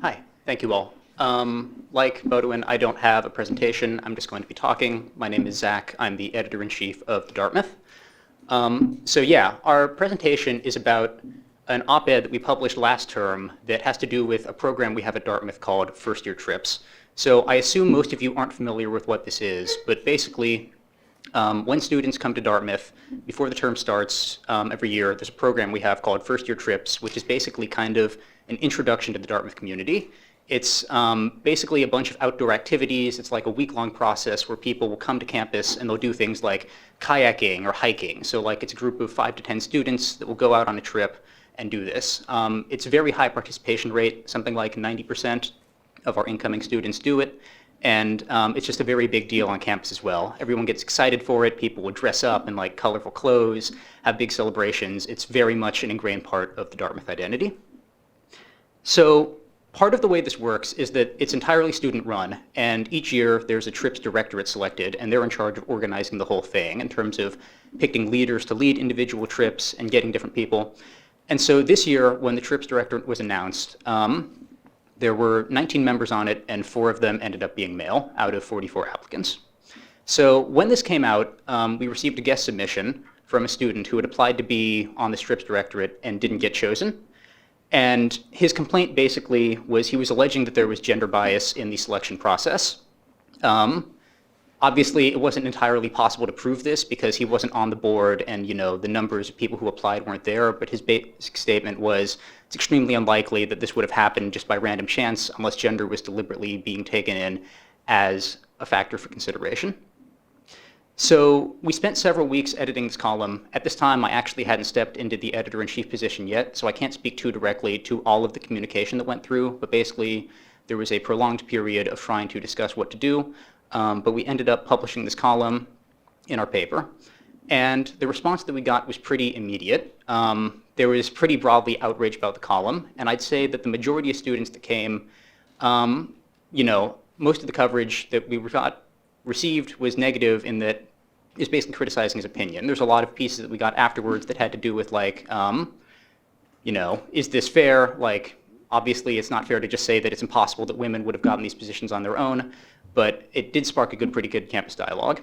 Hi, thank you all. Like Bodwin, I don't have a presentation. I'm just going to be talking. My name is Zach. I'm the editor-in-chief of Dartmouth. So yeah, our presentation is about an op-ed that we published last term that has to do with a program we have at Dartmouth called First Year Trips. So I assume most of you aren't familiar with what this is, but basically, when students come to Dartmouth, before the term starts every year, there's a program we have called First Year Trips, which is basically kind of an introduction to the Dartmouth community. It's basically a bunch of outdoor activities. It's like a week-long process where people will come to campus and they'll do things like kayaking or hiking. So like it's a group of 5 to 10 students that will go out on a trip and do this. It's a very high participation rate, something like 90% of our incoming students do it. And it's just a very big deal on campus as well. Everyone gets excited for it. People will dress up in like colorful clothes, have big celebrations. It's very much an ingrained part of the Dartmouth identity. So part of the way this works is that it's entirely student run, and each year there's a trips directorate selected, and they're in charge of organizing the whole thing in terms of picking leaders to lead individual trips and getting different people. And so this year, when the trips directorate was announced, there were 19 members on it, and 4 of them ended up being male out of 44 applicants. So when this came out, we received a guest submission from a student who had applied to be on the trips directorate and didn't get chosen. And his complaint basically was he was alleging that there was gender bias in the selection process. Obviously, it wasn't entirely possible to prove this because he wasn't on the board and the numbers of people who applied weren't there, but his basic statement was it's extremely unlikely that this would have happened just by random chance unless gender was deliberately being taken in as a factor for consideration. So we spent several weeks editing this column. At this time, I actually hadn't stepped into the editor-in-chief position yet, so I can't speak too directly to all of the communication that went through, but basically there was a prolonged period of trying to discuss what to do, but we ended up publishing this column in our paper. And the response that we got was pretty immediate. There was pretty broadly outrage about the column, and I'd say that the majority of students that came, most of the coverage that we received was negative in that is basically criticizing his opinion. There's a lot of pieces that we got afterwards that had to do with like, is this fair? Like, obviously it's not fair to just say that it's impossible that women would have gotten these positions on their own, but it did spark a pretty good campus dialogue.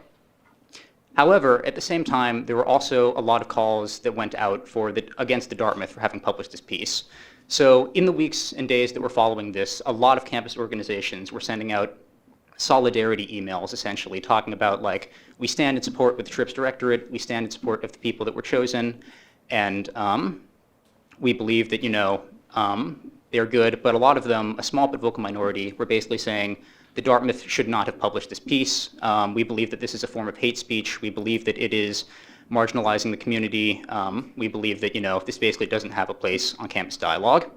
However, at the same time, there were also a lot of calls that went out against the Dartmouth for having published this piece. So in the weeks and days that were following this, a lot of campus organizations were sending out solidarity emails, essentially, talking about like, we stand in support with the trips directorate, we stand in support of the people that were chosen, and we believe that, they're good, but a lot of them, a small but vocal minority, were basically saying the Dartmouth should not have published this piece. We believe that this is a form of hate speech. We believe that it is marginalizing the community. We believe that, this basically doesn't have a place on campus dialogue.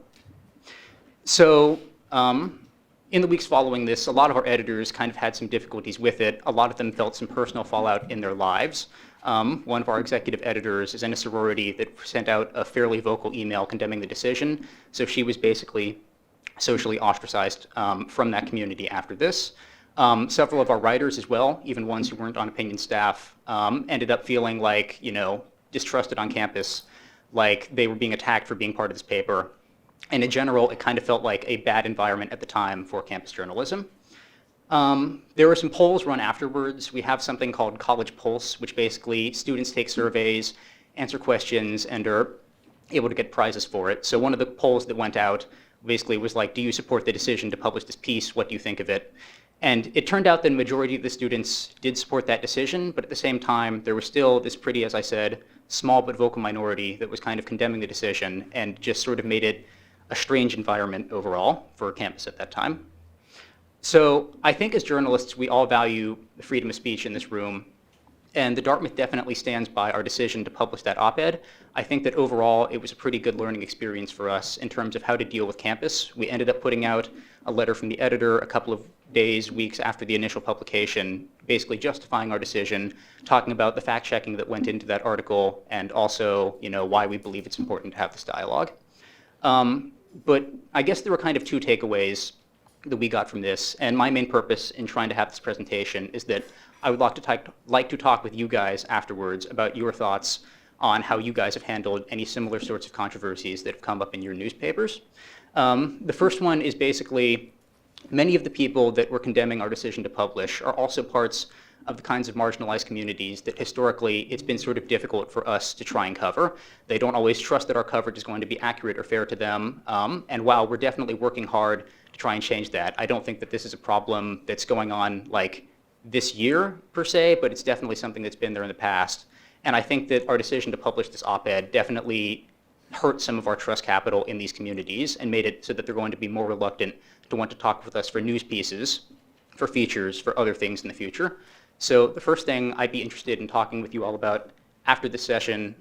So, in the weeks following this, a lot of our editors kind of had some difficulties with it. A lot of them felt some personal fallout in their lives. One of our executive editors is in a sorority that sent out a fairly vocal email condemning the decision. So she was basically socially ostracized from that community after this. Several of our writers as well, even ones who weren't on opinion staff, ended up feeling like, distrusted on campus, like they were being attacked for being part of this paper. And in general, it kind of felt like a bad environment at the time for campus journalism. There were some polls run afterwards. We have something called College Pulse, which basically students take surveys, answer questions, and are able to get prizes for it. So one of the polls that went out basically was like, do you support the decision to publish this piece? What do you think of it? And it turned out that the majority of the students did support that decision, but at the same time, there was still this pretty, as I said, small but vocal minority that was kind of condemning the decision and just sort of made it a strange environment overall for campus at that time. So I think as journalists, we all value the freedom of speech in this room, and the Dartmouth definitely stands by our decision to publish that op-ed. I think that overall, it was a pretty good learning experience for us in terms of how to deal with campus. We ended up putting out a letter from the editor a couple of days, weeks after the initial publication, basically justifying our decision, talking about the fact-checking that went into that article, and also, why we believe it's important to have this dialogue. But I guess there were kind of 2 takeaways that we got from this, and my main purpose in trying to have this presentation is that I would like to talk with you guys afterwards about your thoughts on how you guys have handled any similar sorts of controversies that have come up in your newspapers. The first one is basically many of the people that were condemning our decision to publish are also parts of the kinds of marginalized communities that historically it's been sort of difficult for us to try and cover. They don't always trust that our coverage is going to be accurate or fair to them. And while we're definitely working hard to try and change that, I don't think that this is a problem that's going on like this year per se, but it's definitely something that's been there in the past. And I think that our decision to publish this op-ed definitely hurt some of our trust capital in these communities and made it so that they're going to be more reluctant to want to talk with us for news pieces, for features, for other things in the future. So the first thing I'd be interested in talking with you all about after this session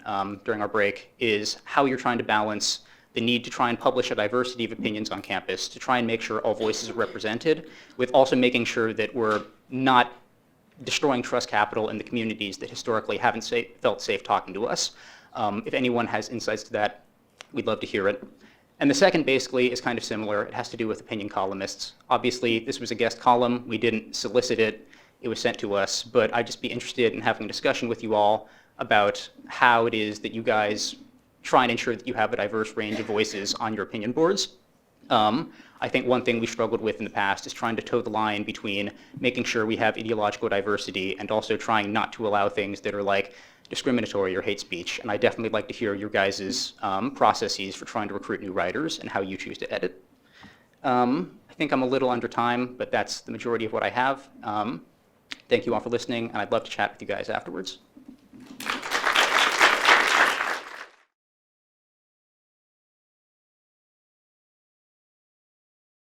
during our break is how you're trying to balance the need to try and publish a diversity of opinions on campus, to try and make sure all voices are represented, with also making sure that we're not destroying trust capital in the communities that historically haven't felt safe talking to us. If anyone has insights to that, we'd love to hear it. And the second basically is kind of similar. It has to do with opinion columnists. Obviously, this was a guest column. We didn't solicit it. It was sent to us. But I'd just be interested in having a discussion with you all about how it is that you guys try and ensure that you have a diverse range of voices on your opinion boards. I think one thing we struggled with in the past is trying to toe the line between making sure we have ideological diversity and also trying not to allow things that are like discriminatory or hate speech. And I definitely like to hear your guys' processes for trying to recruit new writers and how you choose to edit. I think I'm a little under time, but that's the majority of what I have. Thank you all for listening, and I'd love to chat with you guys afterwards.